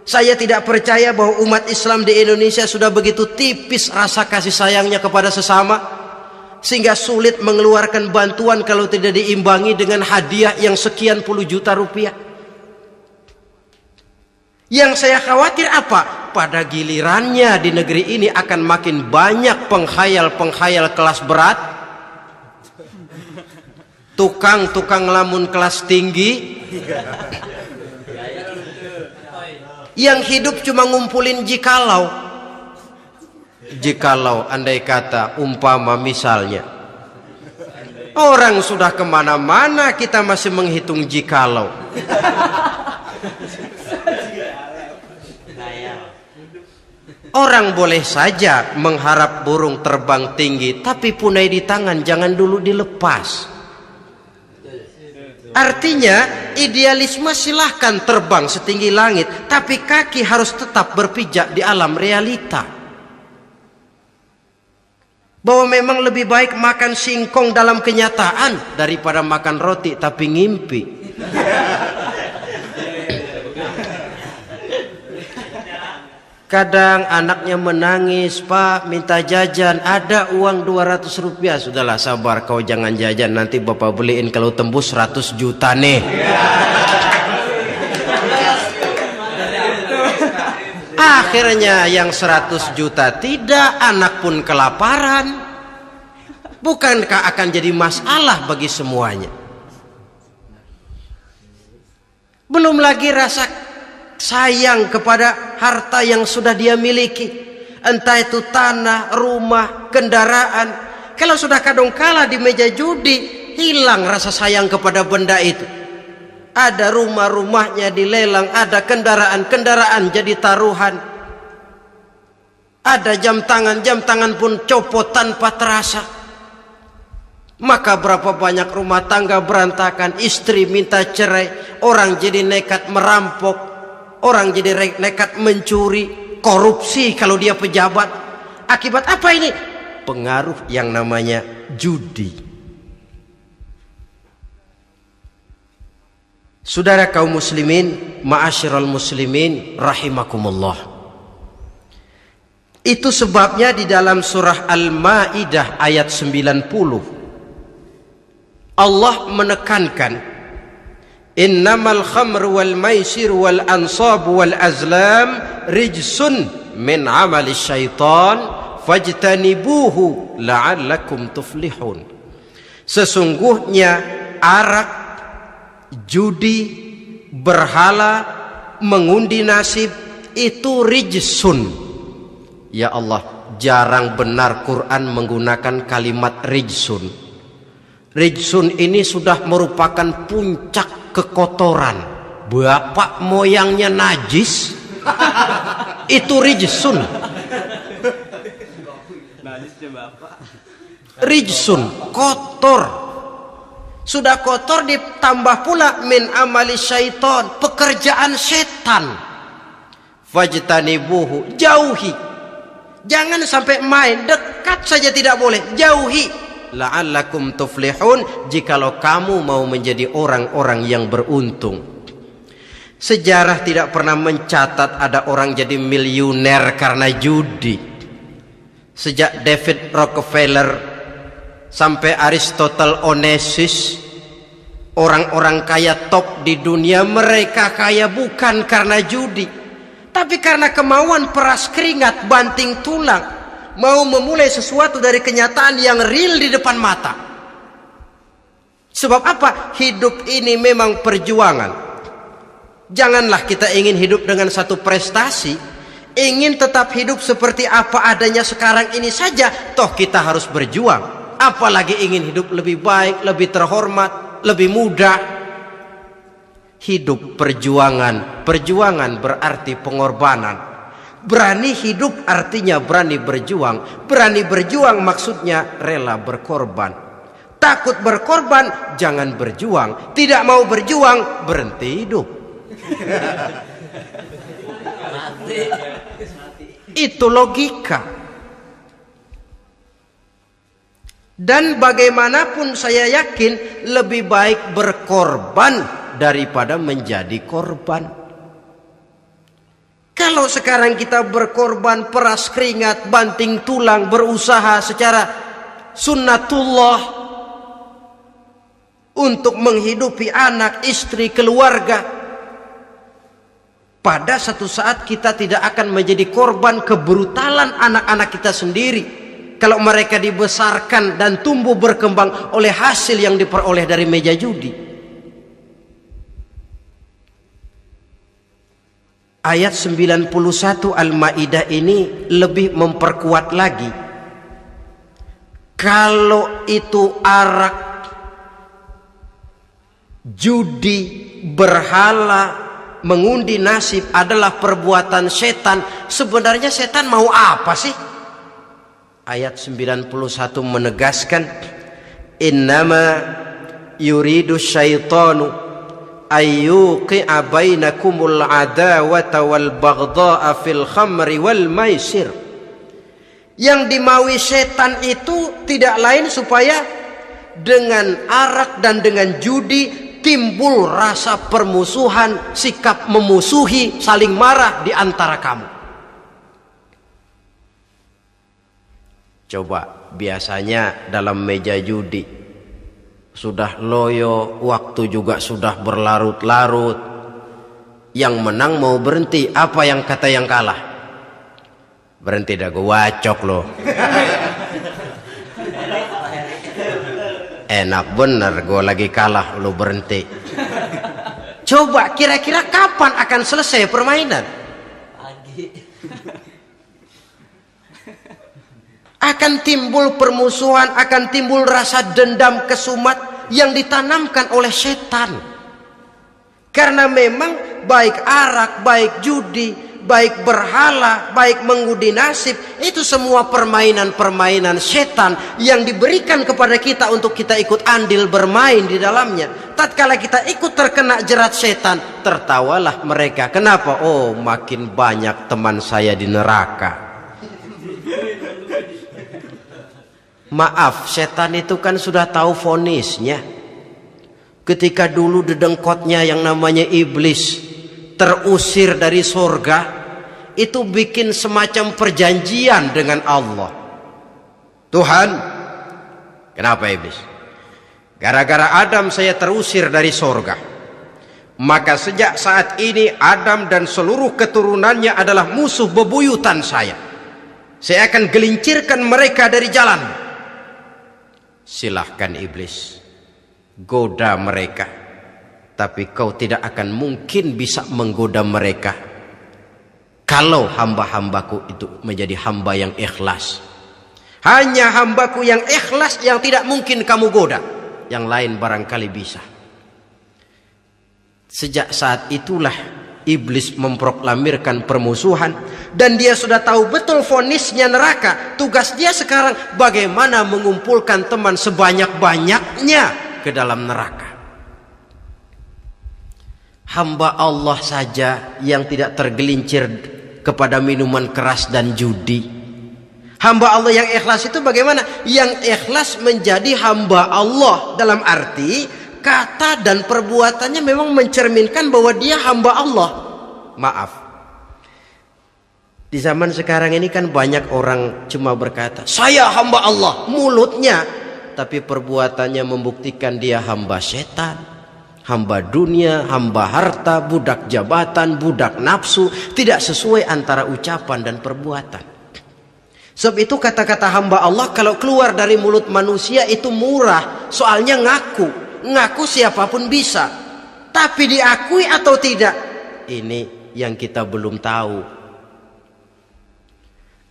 Saya tidak percaya bahwa umat Islam di Indonesia sudah begitu tipis rasa kasih sayangnya kepada sesama sehingga sulit mengeluarkan bantuan kalau tidak diimbangi dengan hadiah yang sekian puluh juta rupiah. Yang saya khawatir apa? Pada gilirannya di negeri ini akan makin banyak penghayal-penghayal kelas berat, tukang-tukang lamun kelas tinggi, yang hidup cuma ngumpulin jikalau. Jikalau, andai kata, umpama misalnya, orang sudah kemana-mana kita masih menghitung jikalau. Orang boleh saja mengharap burung terbang tinggi, tapi punai di tangan jangan dulu dilepas. Artinya idealisme silahkan terbang setinggi langit, tapi kaki harus tetap berpijak di alam realita. Bahwa memang lebih baik makan singkong dalam kenyataan daripada makan roti tapi ngimpi. Kadang anaknya menangis, Pak minta jajan, ada uang 200 rupiah. Sudahlah sabar, kau jangan jajan, nanti bapak beliin kalau tembus 100 juta nih. Akhirnya yang 100 juta tidak, anak pun kelaparan. Bukankah akan jadi masalah bagi semuanya? Belum lagi rasa sayang kepada harta yang sudah dia miliki, entah itu tanah, rumah, kendaraan. Kalau sudah kadung kala di meja judi, hilang rasa sayang kepada benda itu. Ada rumah-rumahnya dilelang, ada kendaraan-kendaraan jadi taruhan, ada jam tangan pun copot tanpa terasa. Maka berapa banyak rumah tangga berantakan, istri minta cerai, orang jadi nekat merampok, orang jadi nekat mencuri, korupsi kalau dia pejabat. Akibat apa ini? pengaruh yang namanya judi. Saudara kaum muslimin, ma'asyiral muslimin rahimakumullah. Itu sebabnya di dalam surah Al-Maidah ayat 90 Allah menekankan, innamal khamru wal maisir wal ansab wal azlam rijsun min amali syaitan fajtanibuhu la'allakum tuflihun. Sesungguhnya arak, judi, berhala, mengundi nasib itu rijsun. Ya Allah, jarang benar Quran menggunakan kalimat rijsun. Rijsun ini sudah merupakan puncak kekotoran. Bapak moyangnya najis, itu rijsun. Rijsun, kotor. Sudah kotor ditambah pula min amali syaitan, pekerjaan setan. Fajtanibuhu, jauhi. Jangan sampai main, dekat saja tidak boleh, jauhi. La'allakum tuflihun, jikalau kamu mau menjadi orang-orang yang beruntung. Sejarah tidak pernah mencatat ada orang jadi miliuner karena judi. Sejak David Rockefeller sampai Aristotle Onassis, orang-orang kaya top di dunia, mereka kaya bukan karena judi, tapi karena kemauan peras keringat, banting tulang, mau memulai sesuatu dari kenyataan yang real di depan mata. Sebab apa? Hidup ini memang perjuangan. Janganlah kita ingin hidup dengan satu prestasi, ingin tetap hidup seperti apa adanya sekarang ini saja, toh kita harus berjuang. Apalagi ingin hidup lebih baik, lebih terhormat, lebih mudah. Hidup perjuangan. Perjuangan berarti pengorbanan. Berani hidup artinya berani berjuang. Berani berjuang maksudnya rela berkorban. Takut berkorban, jangan berjuang. Tidak mau berjuang, berhenti hidup. Itu logika. Dan bagaimanapun saya yakin lebih baik berkorban daripada menjadi korban. Kalau sekarang kita berkorban, peras keringat, banting tulang, berusaha secara sunnatullah untuk menghidupi anak, istri, keluarga, pada satu saat kita tidak akan menjadi korban kebrutalan anak-anak kita sendiri kalau mereka dibesarkan dan tumbuh berkembang oleh hasil yang diperoleh dari meja judi. Ayat 91 Al-Maidah ini lebih memperkuat lagi. Kalau itu arak, judi, berhala, mengundi nasib adalah perbuatan setan, sebenarnya setan mau apa sih? Ayat 91 menegaskan, innama yuridu syaitanu ayyuqi'a bainakumul adawata wal baghdha'a fil khamri wal maisir. Yang dimaui setan itu tidak lain supaya dengan arak dan dengan judi timbul rasa permusuhan, sikap memusuhi, saling marah di antara kamu. Coba biasanya dalam meja judi sudah loyo, waktu juga sudah berlarut-larut. Yang menang mau berhenti, apa yang kata yang kalah? Berhenti dah, gue wacok loh. Enak bener, gue lagi kalah, lo berhenti. Coba kira-kira kapan akan selesai permainan? Akan timbul permusuhan, akan timbul rasa dendam, kesumat yang ditanamkan oleh setan. Karena memang baik arak, baik judi, baik berhala, baik mengundi nasib, itu semua permainan-permainan setan yang diberikan kepada kita untuk kita ikut andil bermain di dalamnya. Tatkala kita ikut terkena jerat setan, tertawalah mereka. Kenapa? Oh, makin banyak teman saya di neraka. Maaf, setan itu kan sudah tahu vonisnya. Ketika dulu dedengkotnya yang namanya iblis terusir dari surga, itu bikin semacam perjanjian dengan Allah. Tuhan, kenapa iblis? Gara-gara Adam saya terusir dari surga. Maka sejak saat ini Adam dan seluruh keturunannya adalah musuh bebuyutan saya. Saya akan gelincirkan mereka dari jalan. Silahkan iblis, goda mereka, tapi kau tidak akan mungkin bisa menggoda mereka kalau hamba-hambaku itu menjadi hamba yang ikhlas. Hanya hambaku yang ikhlas yang tidak mungkin kamu goda, yang lain barangkali bisa. Sejak saat itulah iblis memproklamirkan permusuhan, dan dia sudah tahu betul vonisnya neraka. Tugas dia sekarang bagaimana mengumpulkan teman sebanyak-banyaknya ke dalam neraka. Hamba Allah saja yang tidak tergelincir kepada minuman keras dan judi. Hamba Allah yang ikhlas itu bagaimana? Yang ikhlas menjadi hamba Allah dalam arti kata dan perbuatannya memang mencerminkan bahwa dia hamba Allah. Maaf, di zaman sekarang ini kan banyak orang cuma berkata saya hamba Allah mulutnya, tapi perbuatannya membuktikan dia hamba setan, hamba dunia, hamba harta, budak jabatan, budak nafsu. Tidak sesuai antara ucapan dan perbuatan. Sebab itu kata-kata hamba Allah kalau keluar dari mulut manusia itu murah. Soalnya ngaku siapapun bisa. Tapi diakui atau tidak, ini yang kita belum tahu.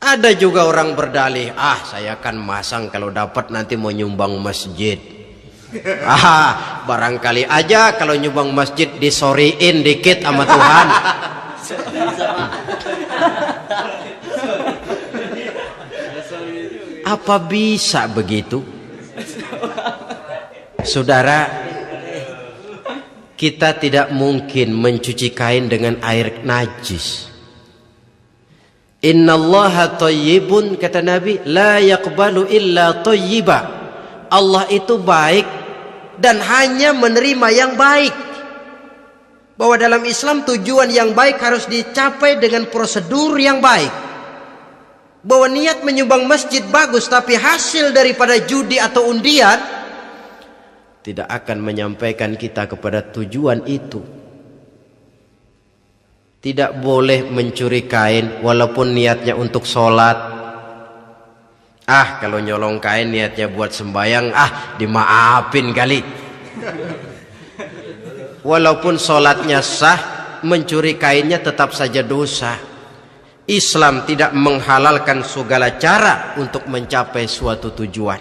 Ada juga orang berdalih, saya akan masang kalau dapat nanti mau nyumbang masjid. Barangkali aja kalau nyumbang masjid disoriin dikit sama Tuhan. Apa bisa begitu? Saudara, kita tidak mungkin mencuci kain dengan air najis. Innallaha thayyibun, kata Nabi, la yaqbalu illa thayyiba. Allah itu baik dan hanya menerima yang baik. Bahwa dalam Islam tujuan yang baik harus dicapai dengan prosedur yang baik. Bahwa niat menyumbang masjid bagus, tapi hasil daripada judi atau undian tidak akan menyampaikan kita kepada tujuan itu. Tidak boleh mencuri kain walaupun niatnya untuk sholat. Kalau nyolong kain niatnya buat sembayang, dimaafin kali. Walaupun sholatnya sah, mencuri kainnya tetap saja dosa. Islam tidak menghalalkan segala cara untuk mencapai suatu tujuan.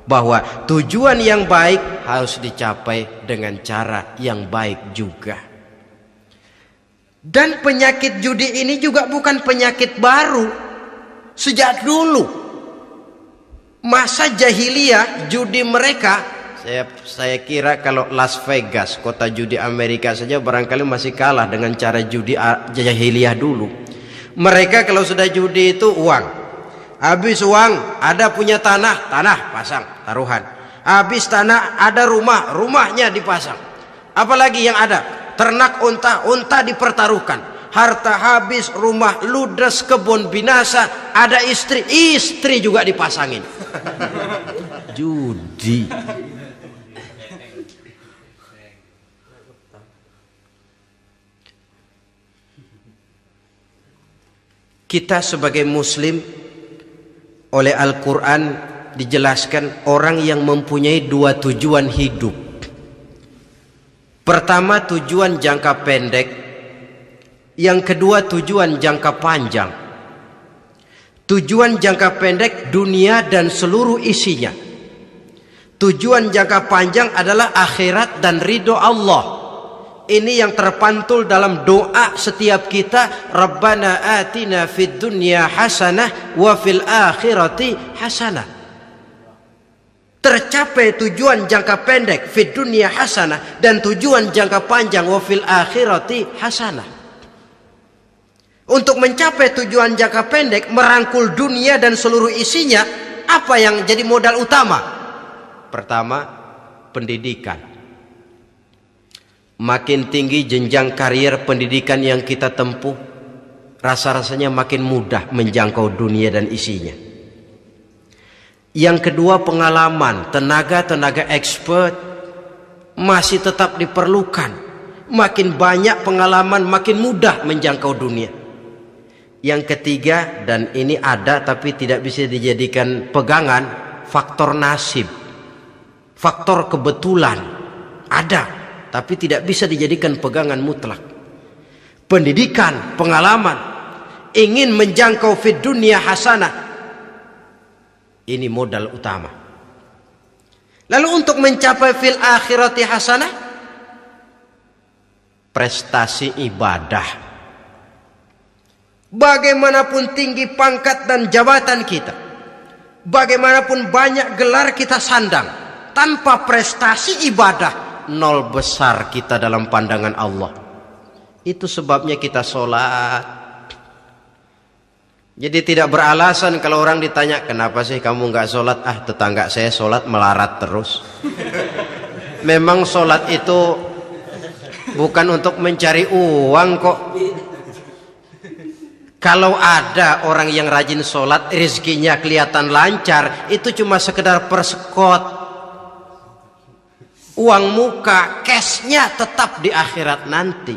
Bahwa tujuan yang baik harus dicapai dengan cara yang baik juga. Dan penyakit judi ini juga bukan penyakit baru. Sejak dulu masa jahiliyah judi mereka, saya kira kalau Las Vegas, kota judi Amerika saja barangkali masih kalah dengan cara judi jahiliyah dulu. Mereka kalau sudah judi itu uang. Habis uang, ada punya tanah pasang taruhan. Habis tanah, ada rumahnya dipasang. Apalagi yang ada? Ternak unta dipertaruhkan. Harta habis, rumah ludes, kebun binasa, ada istri juga dipasangin. Judi. Kita sebagai muslim, oleh Al-Quran dijelaskan orang yang mempunyai dua tujuan hidup. Pertama tujuan jangka pendek, yang kedua tujuan jangka panjang. Tujuan jangka pendek dunia dan seluruh isinya. Tujuan jangka panjang adalah akhirat dan ridho Allah. Ini yang terpantul dalam doa setiap kita. Rabbana atina fid dunya hasanah wa fil akhirati hasanah. Tercapai tujuan jangka pendek fid dunya hasanah, dan tujuan jangka panjang wa fil akhirati hasanah. Untuk mencapai tujuan jangka pendek, merangkul dunia dan seluruh isinya, apa yang jadi modal utama? Pertama, pendidikan. Makin tinggi jenjang karier pendidikan yang kita tempuh, rasa-rasanya makin mudah menjangkau dunia dan isinya. Yang kedua, pengalaman. Tenaga-tenaga expert masih tetap diperlukan. Makin banyak pengalaman, makin mudah menjangkau dunia. Yang ketiga, dan ini ada tapi tidak bisa dijadikan pegangan, faktor nasib, faktor kebetulan. Ada, tapi tidak bisa dijadikan pegangan mutlak. Pendidikan, pengalaman, ingin menjangkau fid dunia hasanah, ini modal utama. Lalu untuk mencapai fil akhirati hasanah, prestasi ibadah. Bagaimanapun tinggi pangkat dan jabatan kita, bagaimanapun banyak gelar kita sandang, tanpa prestasi ibadah, nol besar kita dalam pandangan Allah. Itu sebabnya kita sholat. Jadi tidak beralasan kalau orang ditanya, kenapa sih kamu nggak sholat? Ah, tetangga saya sholat melarat terus. Memang sholat itu bukan untuk mencari uang kok. Kalau ada orang yang rajin sholat, rezekinya kelihatan lancar, itu cuma sekedar persekot. Uang muka, cashnya tetap di akhirat nanti.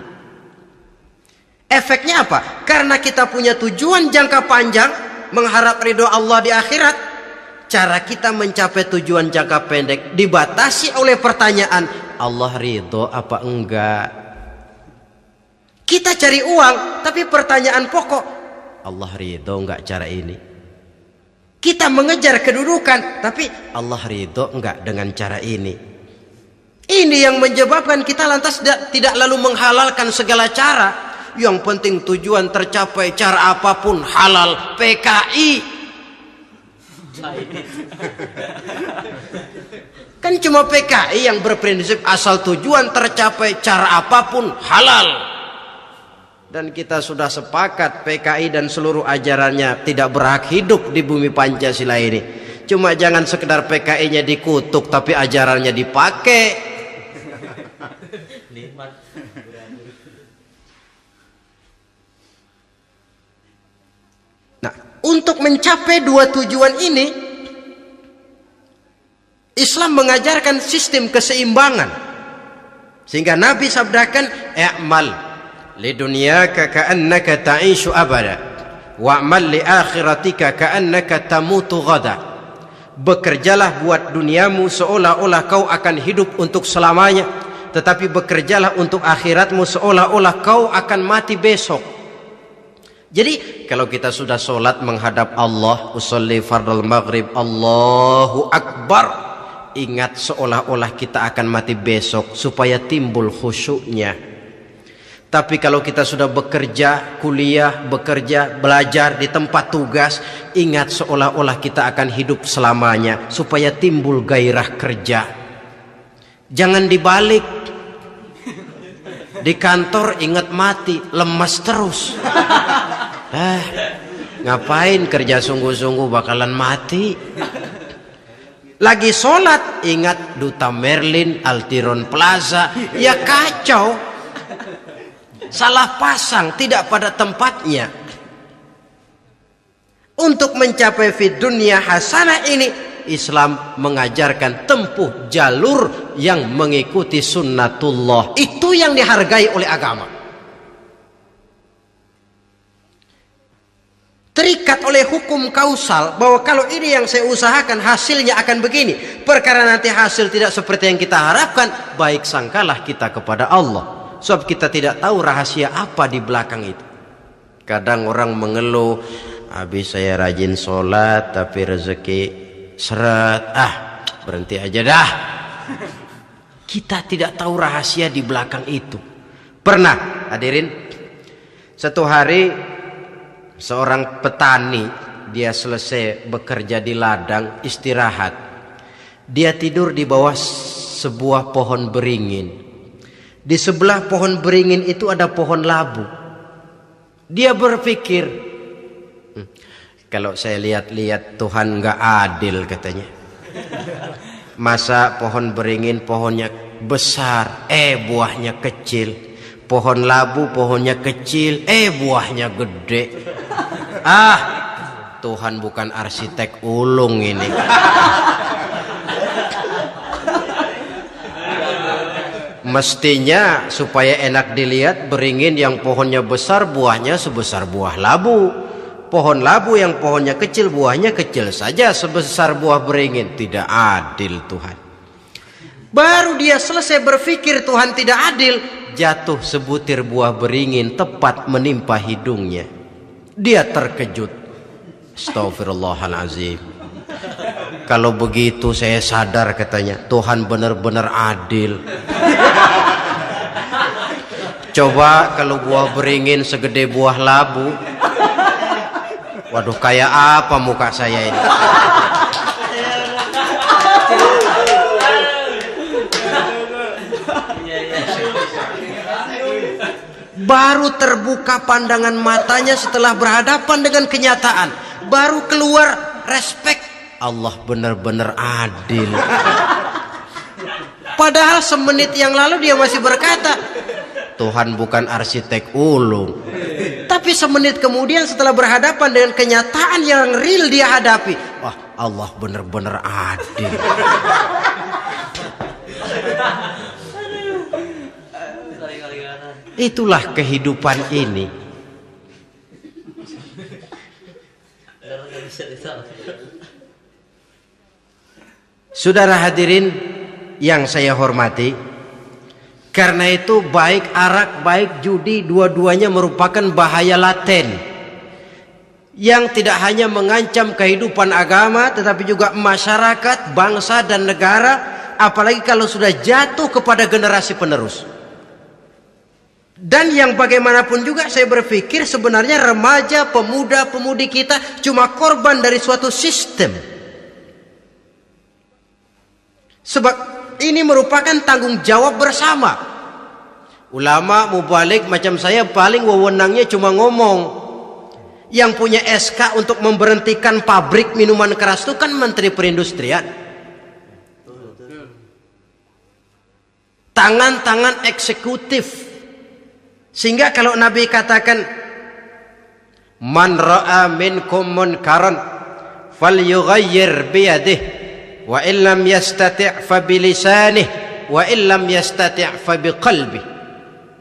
Efeknya apa? Karena kita punya tujuan jangka panjang, mengharap ridho Allah di akhirat, cara kita mencapai tujuan jangka pendek dibatasi oleh pertanyaan, Allah ridho apa enggak? Kita cari uang, tapi pertanyaan pokok, Allah ridho enggak cara ini? Kita mengejar kedudukan, tapi Allah ridho enggak dengan cara ini? Ini yang menyebabkan kita lantas tidak lalu menghalalkan segala cara. Yang penting tujuan tercapai, cara apapun halal. PKI kan cuma PKI yang berprinsip asal tujuan tercapai, cara apapun halal. Dan kita sudah sepakat PKI dan seluruh ajarannya tidak berhak hidup di bumi Pancasila ini. Cuma jangan sekedar PKI-nya dikutuk tapi ajarannya dipakai. Nah, untuk mencapai dua tujuan ini, Islam mengajarkan sistem keseimbangan. Sehingga Nabi sabdakan, "I'mal lidunyaka ka'annaka ta'ishu abada, wa'mal li akhiratika ka'annaka tamutu ghada." Bekerjalah buat duniamu seolah-olah kau akan hidup untuk selamanya, tetapi bekerjalah untuk akhiratmu seolah-olah kau akan mati besok. Jadi kalau kita sudah sholat menghadap Allah, usolli fardal maghrib, Allahu Akbar, ingat seolah-olah kita akan mati besok supaya timbul khusyuknya. Tapi kalau kita sudah bekerja, kuliah, bekerja, belajar di tempat tugas, ingat seolah-olah kita akan hidup selamanya supaya timbul gairah kerja. Jangan dibalik. Di kantor ingat mati, lemas terus. Ngapain kerja sungguh-sungguh bakalan mati. Lagi sholat ingat Duta Merlin, Altiron Plaza, ya kacau. Salah pasang, tidak pada tempatnya. Untuk mencapai fid dunya hasanah ini, Islam mengajarkan tempuh jalur yang mengikuti sunnatullah. Itu yang dihargai oleh agama. Terikat oleh hukum kausal bahwa kalau ini yang saya usahakan hasilnya akan begini. Perkara nanti hasil tidak seperti yang kita harapkan, baik sangkalah kita kepada Allah. Sebab kita tidak tahu rahasia apa di belakang itu. Kadang orang mengeluh, habis saya rajin sholat tapi rezeki seret, berhenti aja dah. Kita tidak tahu rahasia di belakang itu. Pernah hadirin, satu hari seorang petani, dia selesai bekerja di ladang, istirahat. Dia tidur di bawah sebuah pohon beringin. Di sebelah pohon beringin itu ada pohon labu. Dia berpikir, Kalau saya lihat-lihat Tuhan nggak adil katanya. Masa pohon beringin pohonnya besar, buahnya kecil. Pohon labu pohonnya kecil, buahnya gede. Tuhan bukan arsitek ulung ini. Mestinya supaya enak dilihat, beringin yang pohonnya besar buahnya sebesar buah labu. Pohon labu yang pohonnya kecil buahnya kecil saja sebesar buah beringin. Tidak adil Tuhan. Baru dia selesai berpikir Tuhan tidak adil, jatuh sebutir buah beringin tepat menimpa hidungnya. Dia terkejut. Astagfirullahalazim. Kalau begitu saya sadar katanya, Tuhan benar-benar adil. Coba kalau buah beringin segede buah labu. Waduh, kayak apa muka saya ini? Baru terbuka pandangan matanya setelah berhadapan dengan kenyataan. Baru keluar respek. Allah benar-benar adil. Padahal semenit yang lalu dia masih berkata, Tuhan bukan arsitek ulung. Tapi semenit kemudian setelah berhadapan dengan kenyataan yang real dia hadapi, wah, Allah benar-benar adil. Itulah kehidupan ini. Saudara hadirin yang saya hormati, karena itu baik arak baik judi dua-duanya merupakan bahaya laten yang tidak hanya mengancam kehidupan agama tetapi juga masyarakat, bangsa dan negara, apalagi kalau sudah jatuh kepada generasi penerus. Dan yang bagaimanapun juga saya berpikir sebenarnya remaja, pemuda, pemudi kita cuma korban dari suatu sistem. Sebab ini merupakan tanggung jawab bersama. Ulama mubalik macam saya paling wewenangnya cuma ngomong. Yang punya SK untuk memberhentikan pabrik minuman keras itu kan Menteri Perindustrian. Tangan-tangan eksekutif. Sehingga kalau Nabi katakan man ra'a minkum munkaran falyughayyir biyadihi wa illam yastati' fa bilisanihi wa illam yastati' fa biqalbihi.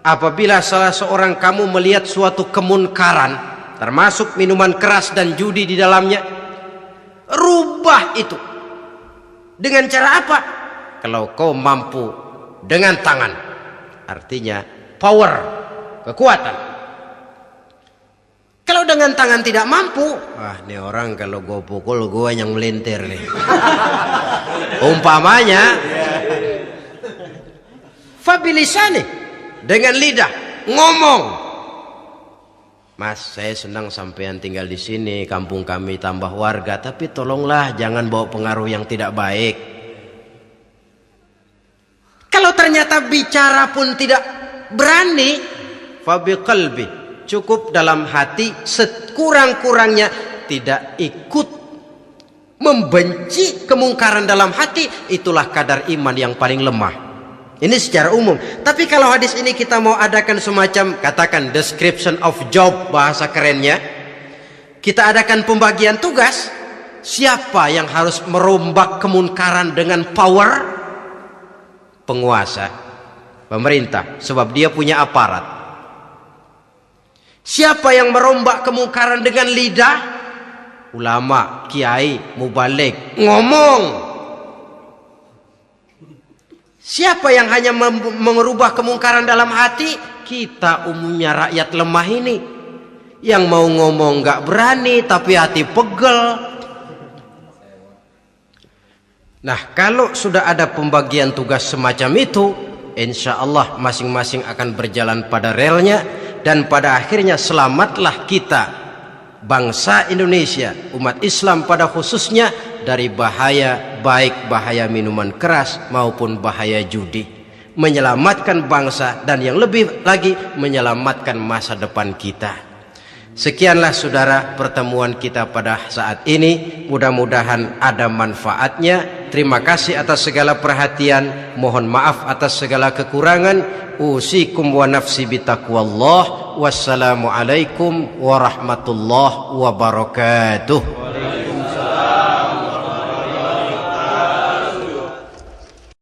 Apabila salah seorang kamu melihat suatu kemunkaran, termasuk minuman keras dan judi di dalamnya, rubah itu. Dengan cara apa? Kalau kau mampu dengan tangan, artinya power, kekuatan. Kalau dengan tangan tidak mampu, ini orang kalau gue pukul gue yang melintir nih. Umpamanya fabilisani, dengan lidah ngomong. Mas, saya senang sampean tinggal di sini, kampung kami tambah warga, tapi tolonglah jangan bawa pengaruh yang tidak baik. Kalau ternyata bicara pun tidak berani, fabiqalbi, cukup dalam hati, sekurang-kurangnya tidak ikut membenci kemungkaran dalam hati. Itulah kadar iman yang paling lemah. Ini secara umum. Tapi kalau hadis ini kita mau adakan semacam, katakan description of job, bahasa kerennya, kita adakan pembagian tugas. Siapa yang harus merombak kemungkaran dengan power? Penguasa, pemerintah, sebab dia punya aparat. Siapa yang merombak kemungkaran dengan lidah? Ulama, kiai, mubalik, ngomong. Siapa yang hanya merubah kemungkaran dalam hati? Kita umumnya rakyat lemah ini, yang mau ngomong gak berani tapi hati pegel. Nah, kalau sudah ada pembagian tugas semacam itu, insya Allah masing-masing akan berjalan pada relnya. Dan pada akhirnya selamatlah kita, bangsa Indonesia, umat Islam pada khususnya, dari bahaya, baik bahaya minuman keras maupun bahaya judi. Menyelamatkan bangsa dan yang lebih lagi menyelamatkan masa depan kita. Sekianlah saudara pertemuan kita pada saat ini. Mudah-mudahan ada manfaatnya. Terima kasih atas segala perhatian. Mohon maaf atas segala kekurangan. Usikum wa nafsi bitaqwallah. Wassalamualaikum warahmatullahi wabarakatuh.